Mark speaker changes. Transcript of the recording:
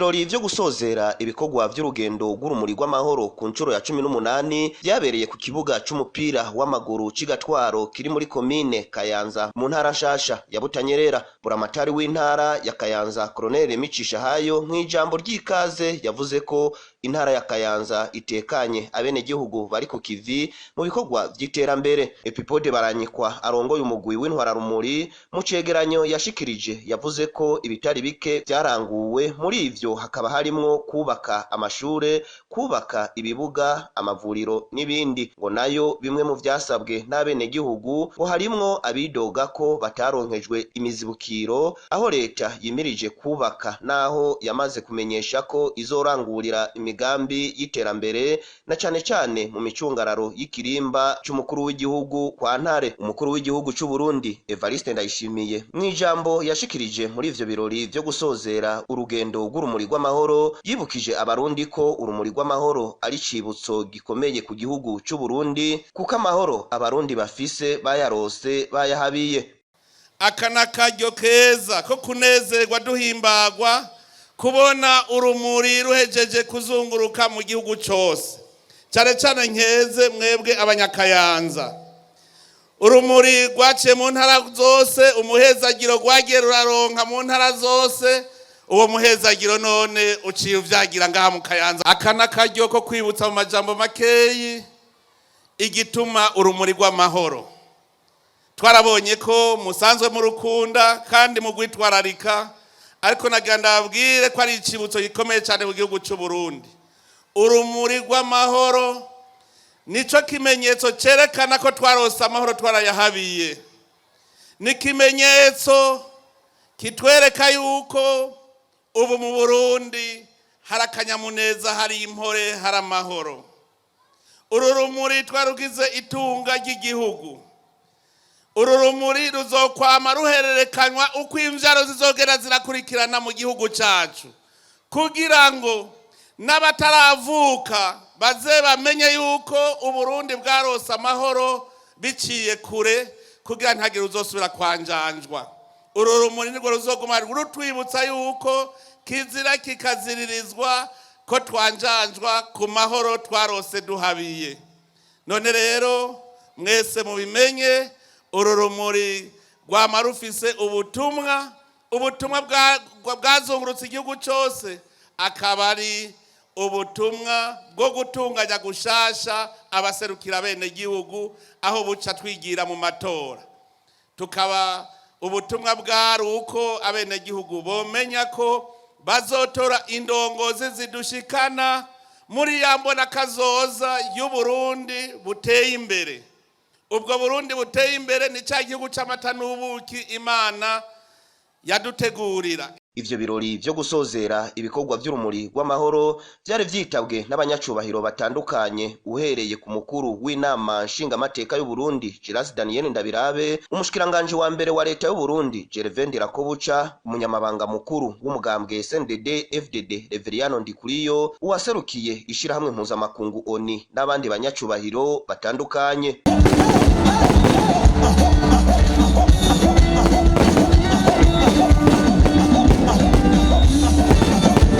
Speaker 1: birori vyo gusozera ibikorwa vy'urugendo rw'urumuri rw'amahoro ku ncuro ya 18 vyabereye ku kibuga c'umupira w'amaguru c'igatwaro kiri muri komine Kayanza mu ntara nshasha ya Butanyerera. Buramatari w'intara ya Kayanza Colonel Micisha Hayo nk'ijambo ry'ikaze yavuze ko intara ya Kayanza itekanye abene gihugu bari ku kivi mu bikorwa vy'iterambere. Epipode Baranyikwa arongoye umugwi w'intwararumuri mu cegeranyo yashikirije yavuze ko ibitari bike vyaranguwe, muri ivyo hakaba harimwo kubaka amashure, kubaka ibibuga, amavuriro n'ibindi. Ngo nayo bimwe mu vyasabwe n'abene gihugu ngo harimwo abidoga ko bataronkejwe imizibukiro aho leta yimirije kubaka, naho yamaze kumenyesha ko izorangurira imigambi y'iterambere na cane cane mu micungararo y'ikirimba c'umukuru w'igihugu kwa Ntare. Umukuru w'igihugu c'u Burundi Evariste Ndayishimiye mwijambo yashikirije muri ivyo birori vyo gusozera urugendo rw'urumuri rw'amahoro yibukije abarundi ko urumuri rw'amahoro ari cibutso gikomeye ku gihugu c'u Burundi, kuko amahoro abarundi bafise bayarose bayahabiye.
Speaker 2: Akana karyo keza ko kunezerwa duhimbagwa kubona urumuri ruhejeje kuzunguruka mu gihugu cose, cyane cyane nkeze mwebwe abanyakayanza. Urumuri rwaciye mu ntara zose, umuhezagiro rwagiye ruraronka mu ntara zose, uwo muhezagiro none uciye uvyagira ngaha mu Kayanza. Akana karyo ko kwibutsa mu majambo makeyi igituma urumuri rw'amahoro. Twarabonye ko musanzwe mu rukunda kandi mu gwitwararika, ariko naganda abwire ko ari icibutso gikomeye cyane mu gihugu cy'u Burundi. Urumuri rw'amahoro nico kimenyetso cerekana ko twarose amahoro twarayahabiye. Ni kimenyetso kitwereka yuko ubu mu Burundi hari akanyamuneza, hari impore, hari amahoro. Uru rumuri twarugize itunga ry'igihugu. Uru rumuri ruzokwama ruhererekanywa uko imvyaro zizogera zirakurikirana mu gihugu cacu, kugira ngo n'abataravuka baze bamenye yuko Uburundi bwarose amahoro biciye kure, kugira ntagire uzosubira kwanjanjwa. Uru rumuri nirwo ruzoguma rutwibutsa yuko kizira kikaziririzwa ko twanjanjwa ku mahoro twarose duhabiye. None rero mwese mubimenye, uru rumuri rwama rufise ubutumwa bwazungurutse igihugu cose, akaba ari ubutumwa bwo gutunganya gushasha abaserukira bene gihugu aho buca twigira mu matora. Tukaba ubutumwa bwari uko abene gihugu bomenya ko bazotora indongozi zidushikana muri yambona kazoza y'Uburundi buteye imbere. Ubwo Burundi buteye imbere ni ca gihugu c'amata n'ubuki Imana yadutegurira.
Speaker 1: Ivyo birori vyo gusozera ibikorwa vy'urumuri rw'amahoro vyari vyitabwe n'abanyacubahiro batandukanye, uhereye ku mukuru w'inama nshingamateka y'u Burundi Giras Daniel Ndabirabe, umushikiranganje wa mbere wa leta y'u Burundi Gervais Ndirakobuca, umunyamabanga mukuru w'umugambwe SNDD FDD Reveriyano Ndikuriyo, uwaserukiye ishirahamwe mpuzamakungu ONU n'abandi banyacubahiro batandukanye.